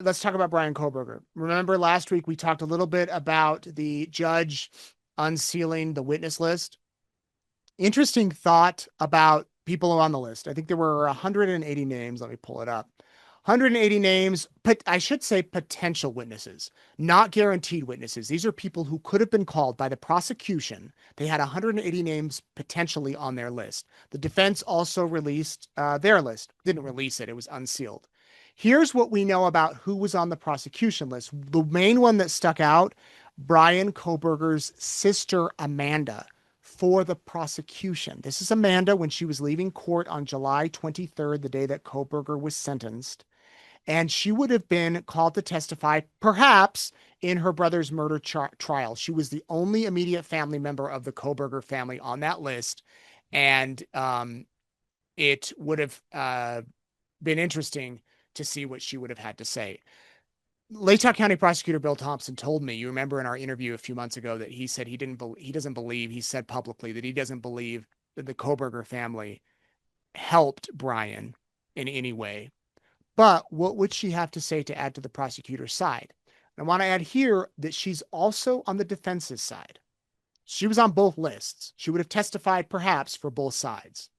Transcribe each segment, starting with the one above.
let's talk about Brian Koberger. Remember last week we talked a little bit about the judge unsealing the witness list. Interesting thought about people on the list. I think there were 180 names. Let me pull it up. 180 names, but I should say potential witnesses, not guaranteed witnesses. These are people who could have been called by the prosecution. They had 180 names potentially on their list. The defense also released their list. Didn't release it. It was unsealed. Here's what we know about who was on the prosecution list. The main one that stuck out, Brian Koberger's sister, Amanda, for the prosecution. This is Amanda when she was leaving court on July 23rd, the day that Koberger was sentenced. And she would have been called to testify, perhaps, in her brother's murder trial. She was the only immediate family member of the Koberger family on that list. And it would have been interesting to see what she would have had to say. Latah County Prosecutor Bill Thompson told me, you remember in our interview a few months ago, that he said he doesn't believe, he said publicly that he doesn't believe that the Koberger family helped Brian in any way. But what would she have to say to add to the prosecutor's side? And I want to add here that she's also on the defense's side. She was on both lists. She would have testified perhaps for both sides.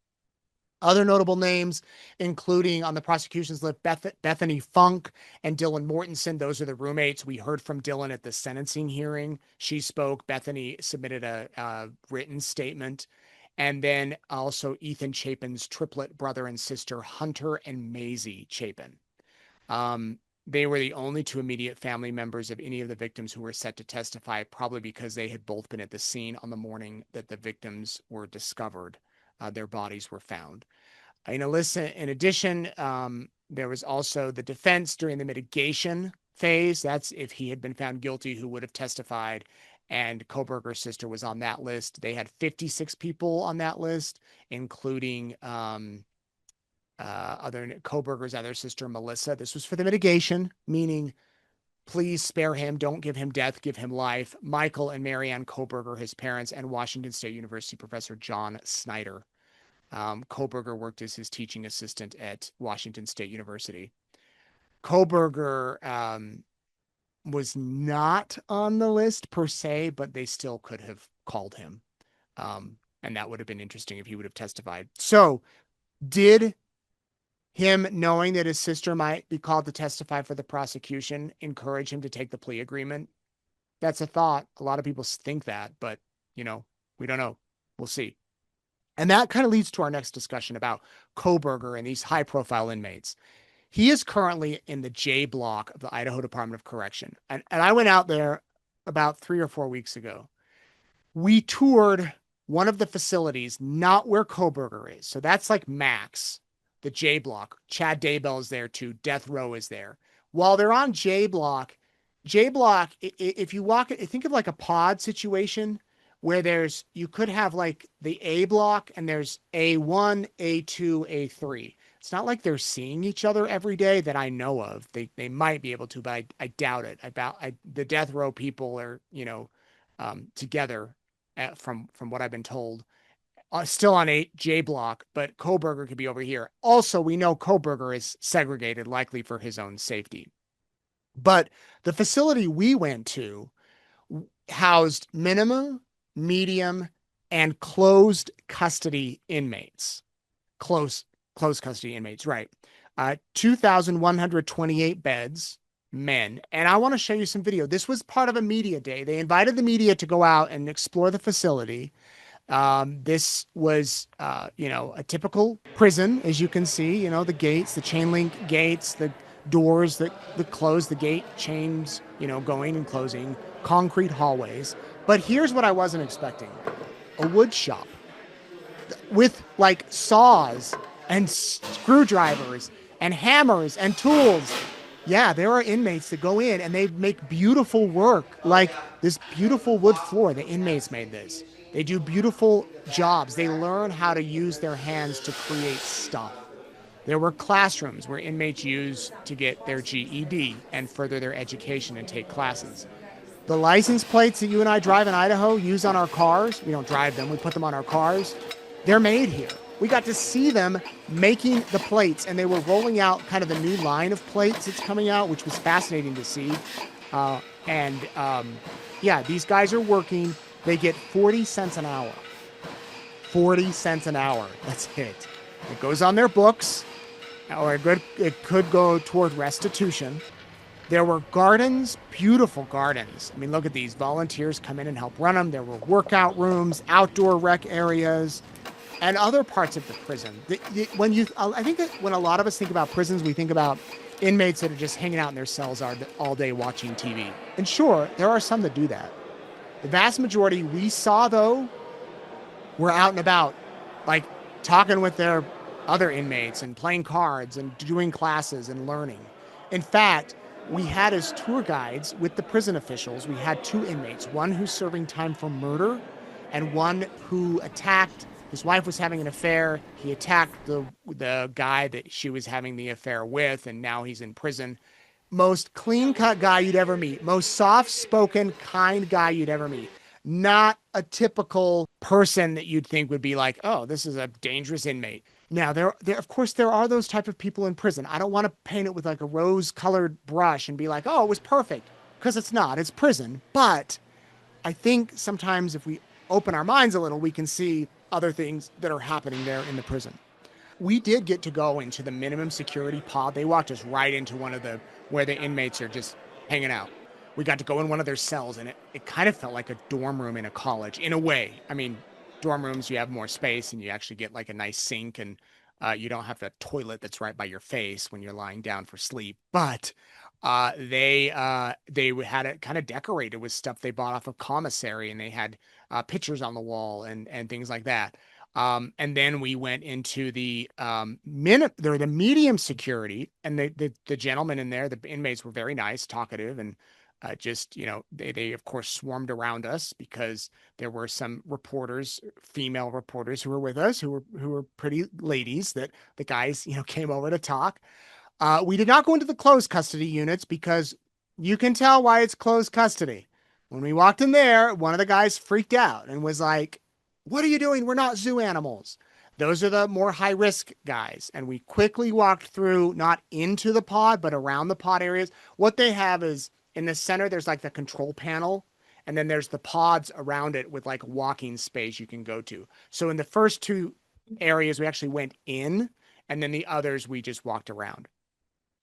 Other notable names, including on the prosecution's list, Bethany Funk and Dylan Mortensen. Those are the roommates. We heard from Dylan at the sentencing hearing. She spoke. Bethany submitted a written statement. And then also Ethan Chapin's triplet brother and sister, Hunter and Maisie Chapin. They were the only two immediate family members of any of the victims who were set to testify, probably because they had both been at the scene on the morning that the victims were discovered. Their bodies were found. In addition, there was also the defense during the mitigation phase. That's if he had been found guilty, who would have testified. And Koberger's sister was on that list. They had 56 people on that list, including Koberger's other sister, Melissa. This was for the mitigation, meaning please spare him. Don't give him death. Give him life. Michael and Marianne Koberger, his parents, and Washington State University professor John Snyder. Koberger worked as his teaching assistant at Washington State University. Koberger was not on the list per se, but they still could have called him. And that would have been interesting if he would have testified. So did him knowing that his sister might be called to testify for the prosecution encourage him to take the plea agreement? That's a thought. A lot of people think that, but we don't know. We'll see. And that kind of leads to our next discussion about Koberger and these high profile inmates. He is currently in the J block of the Idaho Department of Correction. And I went out there about 3 or 4 weeks ago. We toured one of the facilities, not where Koberger is. So that's like Max, the J block. Chad Daybell is there too. Death Row is there. While they're on J block, if you walk it, think of like a pod situation where you could have like the A block and there's A1, A2, A3. It's not like they're seeing each other every day that I know of. They might be able to, but I doubt it. The Death Row people are, together from what I've been told, still on J block, but Koberger could be over here. Also, we know Koberger is segregated, likely for his own safety. But the facility we went to housed minimum, medium, and closed custody inmates. Closed custody inmates, right. 2,128 beds, men. And I want to show you some video. This was part of a media day. They invited the media to go out and explore the facility. This was, a typical prison, as you can see, the gates, the chain link gates, the doors that close, the gate chains, going and closing, concrete hallways. But here's what I wasn't expecting. A wood shop with like saws and screwdrivers and hammers and tools. Yeah, there are inmates that go in and they make beautiful work, like this beautiful wood floor. The inmates made this. They do beautiful jobs. They learn how to use their hands to create stuff. There were classrooms where inmates used to get their GED and further their education and take classes. The license plates that you and I drive in Idaho, use on our cars, we don't drive them, we put them on our cars, they're made here. we got to see them making the plates, and they were rolling out kind of the new line of plates that's coming out, which was fascinating to see. And yeah, these guys are working. They get 40 cents an hour. 40 cents an hour. That's it. It goes on their books, or it could go toward restitution. There were gardens, beautiful gardens. I mean, look at these. Volunteers come in and help run them. There were workout rooms, outdoor rec areas, and other parts of the prison. I think that when a lot of us think about prisons, we think about inmates that are just hanging out in their cells all day watching TV. And sure, there are some that do that. The vast majority we saw, though, were out and about, like talking with their other inmates and playing cards and doing classes and learning. In fact, we had as tour guides with the prison officials, we had two inmates, one who's serving time for murder and one who attacked, his wife was having an affair. He attacked the guy that she was having the affair with, and now he's in prison. Most clean-cut guy you'd ever meet, most soft-spoken, kind guy you'd ever meet. Not a typical person that you'd think would be like, oh, this is a dangerous inmate. Now, there of course, there are those type of people in prison. I don't want to paint it with like a rose-colored brush and be like, oh, it was perfect, because it's not. It's prison. But I think sometimes if we open our minds a little, we can see other things that are happening there in the prison. We did get to go into the minimum security pod. They walked us right into one of where the inmates are just hanging out. We got to go in one of their cells, and it kind of felt like a dorm room in a college in a way. I mean, dorm rooms, you have more space and you actually get like a nice sink, and you don't have a toilet that's right by your face when you're lying down for sleep. But they had it kind of decorated with stuff they bought off of commissary, and they had pictures on the wall and things like that. And then we went into the the medium security, and the gentlemen in there, the inmates were very nice, talkative, and just, they of course swarmed around us because there were some reporters, female reporters who were with us, who were pretty ladies that the guys, came over to talk. We did not go into the closed custody units because you can tell why it's closed custody. When we walked in there, one of the guys freaked out and was like, "What are you doing? We're not zoo animals." Those are the more high risk guys. And we quickly walked through, not into the pod, but around the pod areas. What they have is in the center, there's like the control panel. And then there's the pods around it with like walking space you can go to. So in the first two areas, we actually went in, and then the others, we just walked around.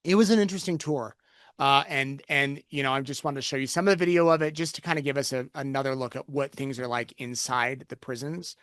It was an interesting tour. And I just wanted to show you some of the video of it just to kind of give us another look at what things are like inside the prisons.